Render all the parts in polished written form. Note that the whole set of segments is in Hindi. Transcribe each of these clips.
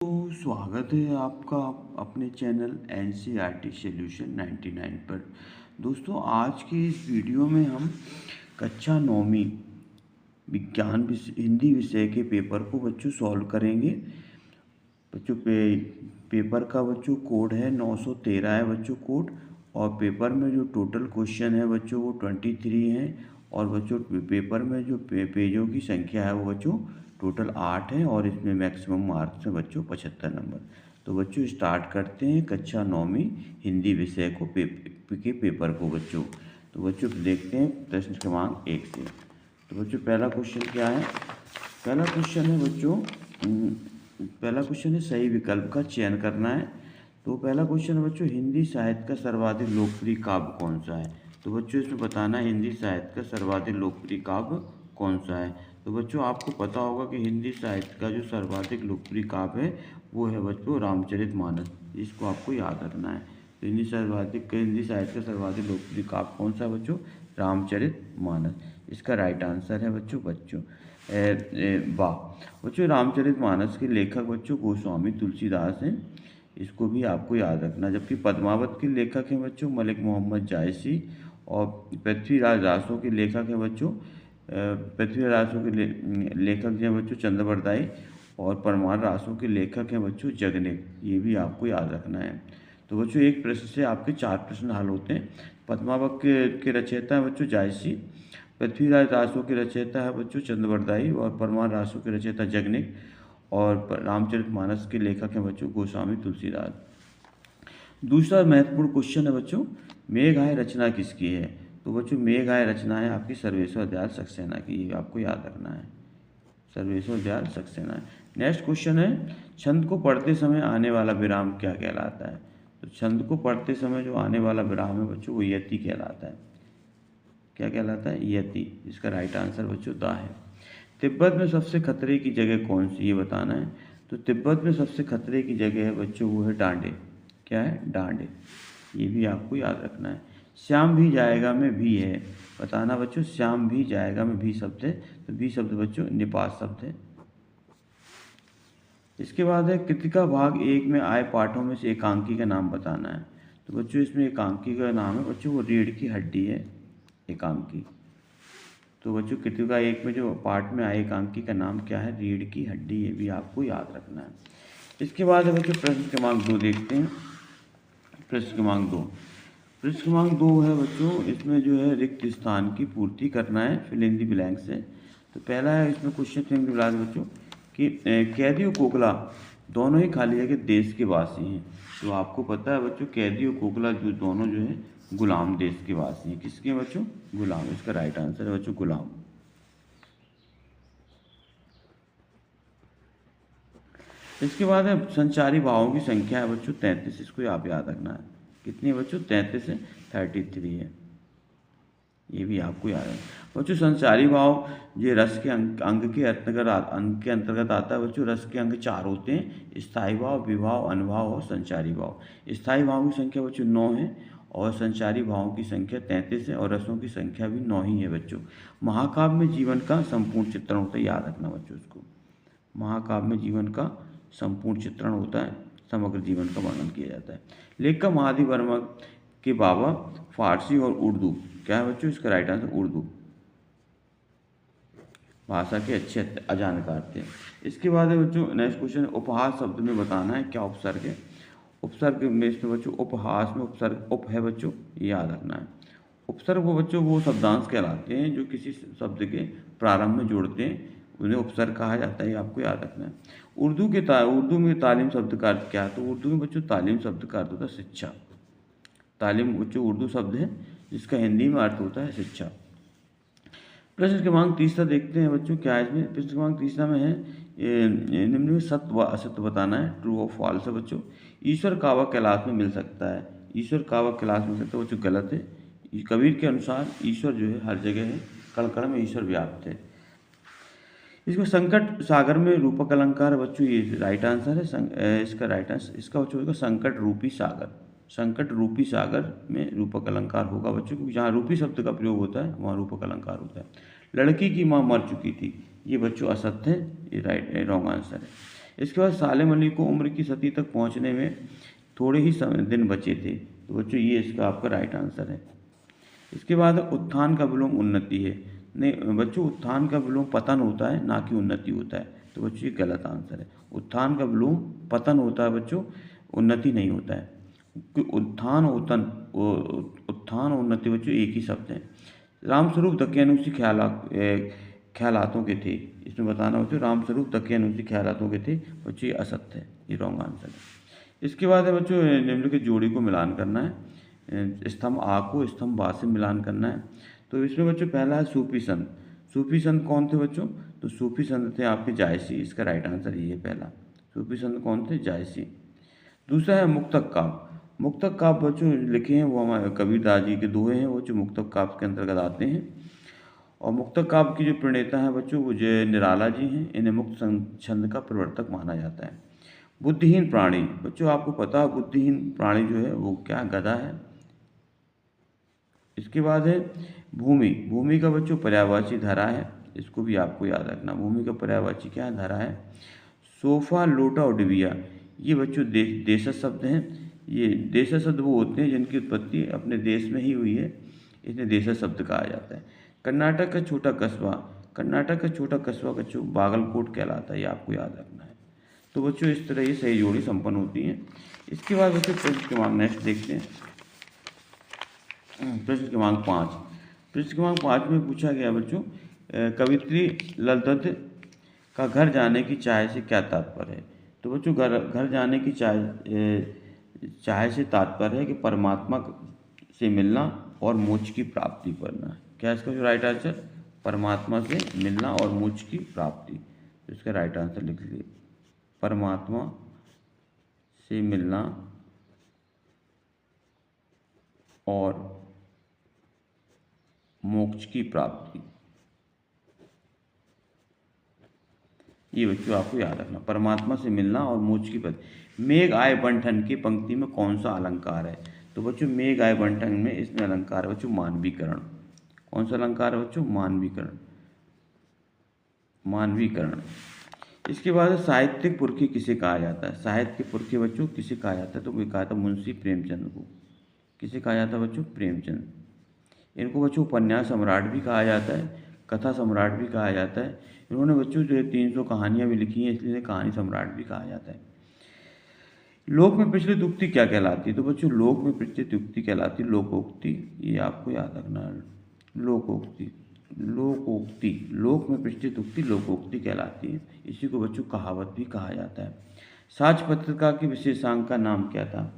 स्वागत है आपका अपने चैनल एनसीईआरटी सॉल्यूशन 99 पर। दोस्तों, आज की इस वीडियो में हम कक्षा 9वीं विज्ञान हिंदी विषय के पेपर को बच्चों सॉल्व करेंगे। बच्चों पेपर का बच्चों कोड है 913 है बच्चों कोड, और पेपर में जो टोटल क्वेश्चन है बच्चों वो 23 हैं, और बच्चों पेपर में जो पेजों की संख्या है वो बच्चों टोटल 8 है, और इसमें मैक्सिमम मार्क्स हैं बच्चों 75 नंबर। तो बच्चों स्टार्ट करते हैं कक्षा 9वीं हिंदी विषय को के पेपर को बच्चों। तो बच्चों देखते हैं प्रश्न क्रमांक 1 से। तो बच्चों पहला क्वेश्चन क्या है? पहला क्वेश्चन है सही विकल्प का चयन करना है। तो पहला क्वेश्चन है बच्चों, हिंदी साहित्य का सर्वाधिक लोकप्रिय काव्य कौन सा है? तो बच्चों इसमें बताना है हिंदी साहित्य का सर्वाधिक लोकप्रिय काव्य कौन सा है। तो बच्चों आपको पता होगा कि हिंदी साहित्य का जो सर्वाधिक लोकप्रिय काव्य है वो है बच्चों रामचरितमानस। इसको आपको याद रखना है। तो हिंदी साहित्य का सर्वाधिक लोकप्रिय काव्य कौन सा है बच्चों? रामचरितमानस। इसका राइट आंसर है बच्चों वाह। बच्चों रामचरितमानस के लेखक बच्चों गोस्वामी तुलसीदास हैं, इसको भी आपको याद रखना। जबकि पद्मावत के लेखक हैं बच्चों मलिक मोहम्मद जायसी, और पृथ्वीराज रासों के लेखक हैं बच्चों लेखक जो हैं बच्चों चंद्रवरदाई, और परमार रासों के लेखक हैं बच्चों जगनेक। ये भी आपको याद रखना है। तो बच्चों एक प्रश्न से आपके 4 प्रश्न हल होते हैं। पद्मावत के रचयिता है बच्चों जायसी, पृथ्वीराज रासों के रचयिता है बच्चों चंद्रवरदाई, और परमार रासों के रचयिता जगनेक, और रामचरितमानस के लेखक हैं बच्चों गोस्वामी तुलसीदास। दूसरा महत्वपूर्ण क्वेश्चन है बच्चों, मेघाय रचना किसकी है? तो बच्चों मेघाय रचना है आपकी सर्वेश्वर दयाल सक्सेना की, ये आपको याद रखना है, सर्वेश्वर दयाल सक्सेना है। नेक्स्ट क्वेश्चन है, छंद को पढ़ते समय आने वाला विराम क्या कहलाता है? तो छंद को पढ़ते समय जो आने वाला विराम है बच्चों वो यति कहलाता है। क्या कहलाता है? यति। इसका राइट आंसर बच्चों दा है। तिब्बत में सबसे खतरे की जगह कौन सी, ये बताना है। तो तिब्बत में सबसे खतरे की जगह है बच्चों वो है डांडे। क्या है? डांडे। ये भी आपको याद रखना है। श्याम भी जाएगा में भी है, बताना बच्चों। श्याम भी जाएगा में भी शब्द है, तो भी शब्द बच्चों निपात शब्द है। इसके बाद है कृतिका भाग 1 में आए पाठों में से एकांकी का नाम बताना है। तो बच्चों इसमें एकांकी का नाम है बच्चों वो रीढ़ की हड्डी है, एकांकी। तो बच्चों कृतिका 1 में जो पाठ में आए एकांकी का नाम क्या है? रीढ़ की हड्डी। ये भी आपको याद रखना है। इसके बाद है बच्चों प्रश्न क्रमांक 2 देखते हैं। प्रश्न क्रमांक 2 है बच्चों, इसमें जो है रिक्त स्थान की पूर्ति करना है फिल इन द ब्लैंक से। तो पहला है इसमें question fill in the blank बच्चों कि कैदी और कोकला दोनों ही खाली जगह देश के वासी हैं। तो आपको पता है बच्चों कैदी और कोकला जो दोनों जो है गुलाम देश के वासी हैं। किसके हैं बच्चों? गुलाम। इसका राइट आंसर है बच्चों गुलाम। इसके बाद है संचारी भावों की संख्या है बच्चों 33। इसको आप याद रखना है। कितनी है बच्चों? 33 है, 33 है। ये भी आपको याद है बच्चों। संचारी भाव ये रस के अंग के अंतर्गत आता है बच्चों। रस के अंग 4 होते हैं, स्थायी भाव, विभाव, अनुभाव और संचारी भाव। स्थायी भाव की संख्या बच्चों 9 है, और संचारी भावों की संख्या 33 है, और रसों की संख्या भी 9 ही है बच्चों। महाकाव्य में जीवन का संपूर्ण चित्रण होता है, याद रखना बच्चों इसको। महाकाव्य में जीवन का संपूर्ण चित्रण होता है, समग्र जीवन का वर्णन किया जाता है। लेखक महादेव वर्मा के बाबा फारसी और उर्दू। क्या है बच्चों? इसका राइट आंसर उर्दू भाषा के अच्छे जानकार थे। इसके बाद है बच्चों नेक्स्ट क्वेश्चन, उपहास शब्द में बताना है क्या उपसर्ग है। उपसर्ग में इसमें बच्चों उपहास में उपसर्ग उप है बच्चों, ये याद रखना है। उपसर्ग वो बच्चों वो शब्दांश कहलाते हैं जो किसी शब्द के प्रारंभ में जोड़ते हैं, उन्हें उपसर्ग कहा जाता है, ये आपको याद रखना है। उर्दू में तालीम शब्द का अर्थ क्या है? तो उर्दू में बच्चों तालीम शब्द का अर्थ होता है शिक्षा। तालीम बच्चों उर्दू शब्द है जिसका हिंदी में अर्थ होता है शिक्षा। प्रश्न क्रमांक 3 देखते हैं बच्चों क्या है इसमें। प्रश्न क्रमांक 3 में है निम्न में सत्य व असत्य बताना है, ट्रू और फॉल्स है बच्चों। ईश्वर कावा कैलाश में मिल सकता है। ईश्वर कावा कैलाश मिल सकता है बच्चों, गलत है। कबीर के अनुसार ईश्वर जो है हर जगह है, कण कण में ईश्वर व्याप्त है। इसमें संकट सागर में रूपक अलंकार बच्चों, ये राइट आंसर है। इसका राइट आंसर इसका बच्चों होगा संकट रूपी सागर। संकट रूपी सागर में रूपक अलंकार होगा बच्चों, क्योंकि जहाँ रूपी शब्द का प्रयोग होता है वहाँ रूपक अलंकार होता है। लड़की की माँ मर चुकी थी, ये बच्चों असत्य है, ये रॉन्ग आंसर है। इसके बाद सालेम अली को उम्र की सती तक पहुंचने में थोड़े ही दिन बचे थे। तो बच्चों ये इसका आपका राइट आंसर है। इसके बाद उत्थान का विलोम उन्नति है। नहीं बच्चों, उत्थान का विलोम पतन होता है, ना कि उन्नति होता है। तो बच्चों ये गलत आंसर है। उत्थान का विलोम पतन होता है बच्चों, उन्नति नहीं होता है। उत्थान उत्थान और उन्नति बच्चों एक ही शब्द हैं। रामस्वरूप दकियानूसी ख्यालातों के थे। इसमें बताना बच्चों रामस्वरूप दकियानूसी ख्यालातों के थे। बच्चों ये असत्य है, ये रॉन्ग आंसर है। इसके बाद है बच्चों निम्नलिखित जोड़ी को मिलान करना है। स्तंभ आ को स्तंभ बा से मिलान करना है। तो इसमें बच्चों पहला है सूफी संत। सूफी संत कौन थे बच्चों? तो सूफी संत थे आपके जायसी। इसका राइट आंसर ये है पहला। सूफी संत कौन थे? जायसी। दूसरा है मुक्तक काव्य। मुक्तक काव्य बच्चों लिखे हैं वो हमारे कबीरदास जी के दोहे हैं, वो जो मुक्तक काव्य के अंतर्गत आते हैं। और मुक्तक काव्य की जो प्रणेता हैं बच्चों वो जय निराला जी हैं। इन्हें मुक्त छंद का प्रवर्तक माना जाता है। बुद्धिहीन प्राणी बच्चों आपको पता है बुद्धिहीन प्राणी जो है वो क्या? गधा है। इसके बाद है भूमि। भूमि का बच्चों पर्यायवाची धरा है। इसको भी आपको याद रखना। भूमि का पर्यायवाची क्या है? धरा है। सोफा, लोटा और डिबिया ये बच्चों देशज शब्द हैं। ये देशज शब्द वो होते हैं जिनकी उत्पत्ति अपने देश में ही हुई है, इन्हें देशज शब्द कहा जाता है। कर्नाटक का छोटा कस्बा। कर्नाटक का छोटा कस्बा बच्चों बागलकोट कहलाता है, ये आपको याद रखना है। तो बच्चों इस तरह ये सही जोड़ी संपन्न होती हैं। इसके बाद बच्चों प्रश्न क्रमांक नेक्स्ट देखते हैं। प्रश्न क्रमांक 5। प्रश्न क्रमांक 5 में पूछा गया बच्चों कवित्री ललदत का घर जाने की चाह से क्या तात्पर्य है? तो बच्चों घर जाने की चाह से तात्पर्य है कि परमात्मा से मिलना और मोक्ष की प्राप्ति करना। क्या इसका जो राइट आंसर? परमात्मा से मिलना और मोक्ष की प्राप्ति। तो इसका राइट आंसर लिख लीजिए, परमात्मा से मिलना और मोक्ष की प्राप्ति। ये बच्चों आपको याद रखना, परमात्मा से मिलना और मोक्ष की प्राप्ति। मेघ आए बंठन की पंक्ति में कौन सा अलंकार है? तो बच्चों मेघ आए बंठन में इसमें अलंकार है बच्चों मानवीकरण। कौन सा अलंकार है बच्चों? मानवीकरण। मानवीकरण। इसके बाद साहित्यिक पुरखी किसे कहा जाता है? साहित्य के पुरखे बच्चों किसे कहा जाता है? तो कोई कहा था मुंशी प्रेमचंद को। किसे कहा जाता है बच्चों? प्रेमचंद। इनको बच्चों उपन्यास सम्राट भी कहा जाता है, कथा सम्राट भी कहा जाता है। इन्होंने बच्चों जो है 300 कहानियाँ भी लिखी हैं, इसलिए कहानी सम्राट भी कहा जाता है। लोक में प्रचलित उक्ति क्या कहलाती है? तो बच्चों लोक में प्रचलित उक्ति कहलाती है लोकोक्ति। ये आपको याद रखना है। लोकोक्ति, लोकोक्ति, लोक में प्रचलित उक्ति लोकोक्ति कहलाती है। इसी को बच्चों कहावत भी कहा जाता है। साक्ष्य पत्रिका के विशेषांक का नाम क्या था?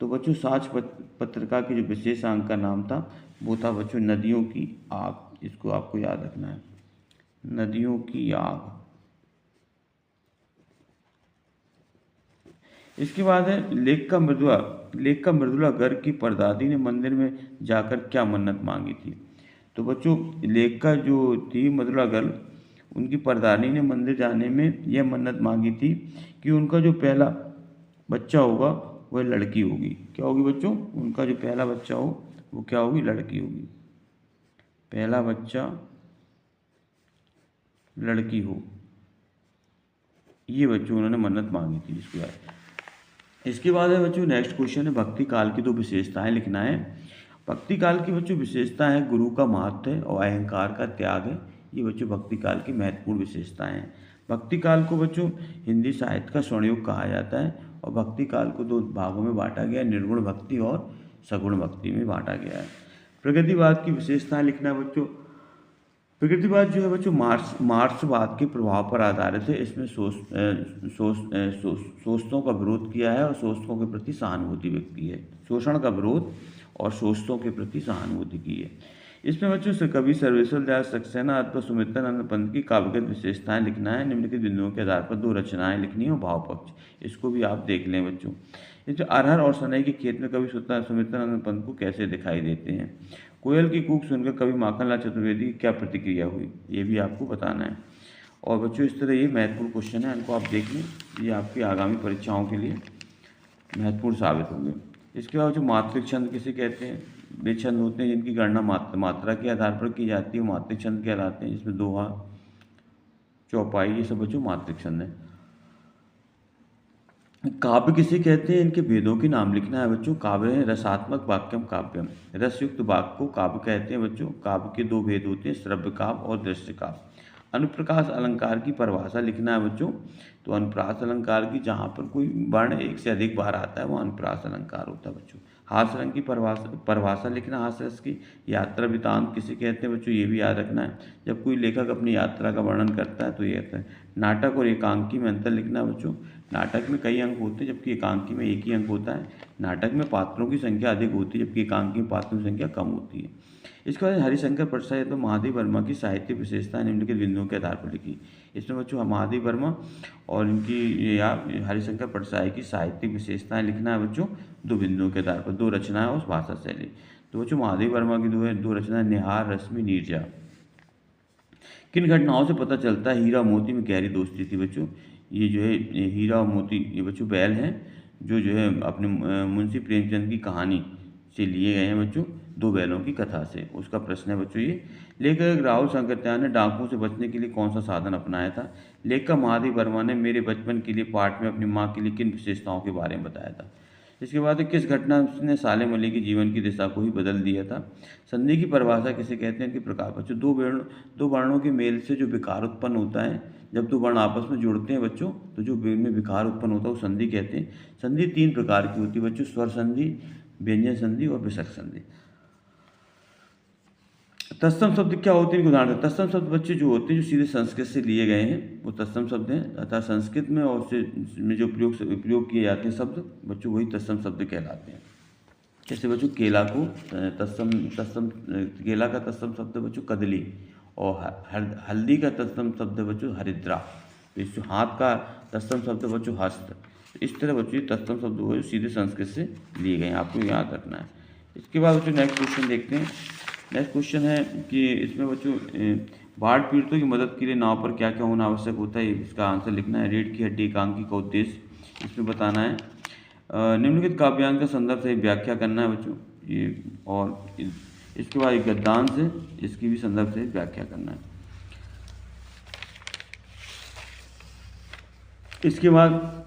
तो बच्चों साक्ष्य पत्रिका के जो विशेषांक का नाम था वो था बच्चों नदियों की आग। इसको आपको याद रखना है, नदियों की आग। इसके बाद है लेक का मृदुला। लेक का मृदुला गर्ग की परदादी ने मंदिर में जाकर क्या मन्नत मांगी थी? तो बच्चों लेक का जो थी मृदुला गर्ग, उनकी परदादी ने मंदिर जाने में यह मन्नत मांगी थी कि उनका जो पहला बच्चा होगा वह लड़की होगी। क्या होगी बच्चों? उनका जो पहला बच्चा हो वो क्या होगी? लड़की होगी। पहला बच्चा लड़की हो, ये बच्चों उन्होंने मन्नत मांगी थी। इसको याद। इसके बाद है बच्चों नेक्स्ट क्वेश्चन है भक्ति काल की 2 विशेषताएं लिखना है। भक्ति काल की बच्चों विशेषता है गुरु का महत्व और अहंकार का त्याग है। ये बच्चों भक्ति काल की महत्वपूर्ण विशेषताएं हैं। भक्ति काल को बच्चों हिंदी साहित्य का स्वर्णयुग कहा जाता है और भक्ति काल को 2 भागों में बांटा गया है, निर्गुण भक्ति और सगुण भक्ति में बांटा गया है। प्रगतिवाद की विशेषताएं लिखना है बच्चों। प्रगतिवाद जो है बच्चों मार्क्सवाद के प्रभाव पर आधारित है। इसमें शोषणों का विरोध किया है और शोषकों के प्रति सहानुभूति व्यक्त की है। शोषण का विरोध और शोषकों के प्रति सहानुभूति की है। इसमें बच्चों से कवि सर्वेश्वर दयाल सक्सेना अथवा सुमित्रानंद पंत की काव्यगत विशेषताएं लिखना है। निम्नलिखित बिंदुओं के आधार पर 2 रचनाएं लिखनी है और भाव पक्ष, इसको भी आप देख लें बच्चों। इसमें अरहर और सनई के खेत में कवि सुमित्रानंद पंत को कैसे दिखाई देते हैं? कोयल की कूक सुनकर कवि माखनलाल चतुर्वेदी की क्या प्रतिक्रिया हुई? ये भी आपको बताना है। और बच्चों इस तरह ये महत्वपूर्ण क्वेश्चन है, इनको आप देख लें, ये आपकी आगामी परीक्षाओं के लिए महत्वपूर्ण साबित होंगे। इसके बाद जो मात्रिक छंद किसे कहते हैं? वे छंद होते हैं जिनकी गणना मात्रा के आधार पर की जाती है, मात्रिक छंद कहलाते हैं। जिसमें दोहा, चौपाई, ये सब बच्चों मात्रिक छंद हैं। काव्य किसे कहते हैं, इनके भेदों के नाम लिखना है बच्चों। काव्य है रसात्मक वाक्यम काव्यम। रसयुक्त वाक्य को काव्य कहते हैं बच्चों। काव्य के दो भेद होते हैं, श्रव्य काव्य और दृश्य काव्य। अनुप्रास अलंकार की परिभाषा लिखना है बच्चों। तो अनुप्रास अलंकार की जहाँ पर कोई वर्ण एक से अधिक बार आता है वो अनुप्रास अलंकार होता है बच्चों। हास्य रंग की परिभाषा लिखना, हास्य रस की। यात्रा वृतांत किसे कहते हैं बच्चों, ये भी याद रखना है। जब कोई लेखक अपनी यात्रा का वर्णन करता है तो ये कहता है। नाटक और एकांकी में अंतर लिखना है बच्चों। नाटक में कई अंक होते हैं जबकि एकांकी में एक ही अंक होता है। नाटक में पात्रों की संख्या अधिक होती है जबकि एकांकी में पात्रों की संख्या कम होती है। इसके बाद हरिशंकर परसाई तो महादेव वर्मा की साहित्य विशेषता निम्नलिखित बिंदुओं के आधार पर लिखी। इसमें बच्चों महादेव वर्मा और इनकी या हरिशंकर परसाई की साहित्यिक विशेषताएं लिखना है बच्चों, दो बिंदुओं के आधार पर, दो रचनाएं और भाषा शैली। तो बच्चों महादेव वर्मा की दो रचनाएं निहार, रश्मि, नीरजा। किन घटनाओं से पता चलता है हीरा मोती में गहरी दोस्ती थी बच्चों। ये जो है हीरा और मोती ये बच्चों बैल हैं जो है अपने मुंशी प्रेमचंद की कहानी से लिए गए हैं बच्चों, दो बैलों की कथा से। उसका प्रश्न है बच्चों ये। लेखक राहुल सांकृत्यायन ने डाकुओं से बचने के लिए कौन सा साधन अपनाया था। लेखक महादेव वर्मा ने मेरे बचपन के लिए पाठ में अपनी माँ के लिए किन विशेषताओं के बारे में बताया था। इसके बाद किस घटना ने सालेम अली की जीवन की दिशा को ही बदल दिया था। संधि की परिभाषा किसे कहते हैं कि प्रकार बच्चों, दो वर्णों के मेल से जो विकार उत्पन्न होता है, जब दो वर्ण आपस में जुड़ते हैं बच्चों तो जो में विकार उत्पन्न होता है वो संधि कहते हैं। संधि तीन प्रकार की होती है बच्चों, स्वर संधि, व्यंजन संधि और विसर्ग संधि। तत्सम शब्द क्या होते हैं, उदाहरण। तत्सम शब्द बच्चे जो होते हैं जो सीधे संस्कृत से लिए गए हैं वो तत्सम शब्द हैं, अर्थात संस्कृत में और उसमें जो प्रयोग किए जाते हैं शब्द बच्चों वही तत्सम शब्द कहलाते हैं। जैसे बच्चों केला को तत्सम केला का तत्सम शब्द बच्चों कदली, और हल्दी का तत्सम शब्द बच्चों हरिद्रा। तो इस हाथ का तत्सम शब्द बच्चों हस्त। इस तरह बच्चों तत्सम शब्द वो सीधे संस्कृत से लिए गए हैं, आपको याद रखना है। इसके बाद बच्चों नेक्स्ट क्वेश्चन देखते हैं। नेक्स्ट क्वेश्चन है कि इसमें बच्चों बाढ़ पीड़ितों की मदद के लिए नाव पर क्या क्या होना आवश्यक होता है, इसका आंसर लिखना है। रीढ़ की हड्डी एकांकी का उद्देश्य इसमें बताना है। निम्नलिखित काव्यांश का संदर्भ से व्याख्या करना है बच्चों ये, और इसके बाद एक गद्यांश है, इसकी भी संदर्भ से व्याख्या करना है। इसके बाद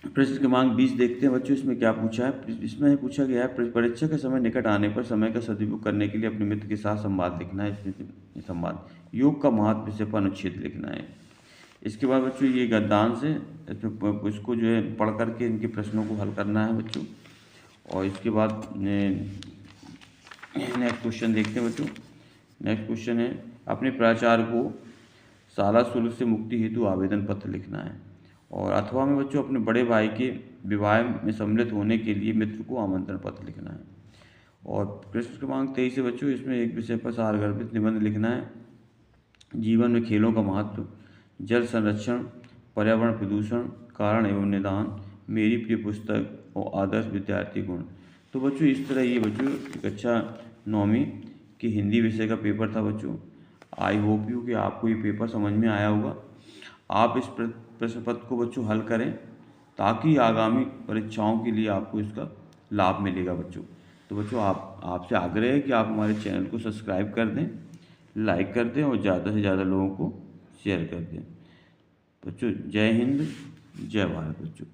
प्रश्न क्रमांक 20 देखते हैं बच्चों। इसमें क्या पूछा है, इसमें पूछा गया है परीक्षा का समय निकट आने पर समय का सदुपयोग करने के लिए अपने मित्र के साथ संवाद लिखना है। इसमें संवाद योग का महत्व विषय पर अनुच्छेद लिखना है। इसके बाद बच्चों ये गद्यांश है, इसको जो है पढ़ करके इनके प्रश्नों को हल करना है बच्चों। और इसके बाद नेक्स्ट क्वेश्चन देखते हैं बच्चों। नेक्स्ट क्वेश्चन है अपने प्राचार्य को शाला शुल्क से मुक्ति हेतु आवेदन पत्र लिखना है। और अथवा में बच्चों अपने बड़े भाई के विवाह में सम्मिलित होने के लिए मित्र को आमंत्रण पत्र लिखना है। और प्रश्न क्रमांक 23 है बच्चों, इसमें एक विषय पर सारगर्भित निबंध लिखना है। जीवन में खेलों का महत्व, जल संरक्षण, पर्यावरण प्रदूषण, कारण एवं निदान, मेरी प्रिय पुस्तक और आदर्श विद्यार्थी गुण। तो बच्चों इस तरह ये बच्चों कक्षा 9वीं की हिंदी विषय का पेपर था बच्चों। आई होप यू कि आपको ये पेपर समझ में आया होगा। आप इस प्रश्न पत्र को बच्चों हल करें ताकि आगामी परीक्षाओं के लिए आपको इसका लाभ मिलेगा बच्चों। तो बच्चों आपसे आग्रह है कि आप हमारे चैनल को सब्सक्राइब कर दें, लाइक कर दें और ज़्यादा से ज़्यादा लोगों को शेयर कर दें। बच्चों जय हिंद, जय भारत बच्चों।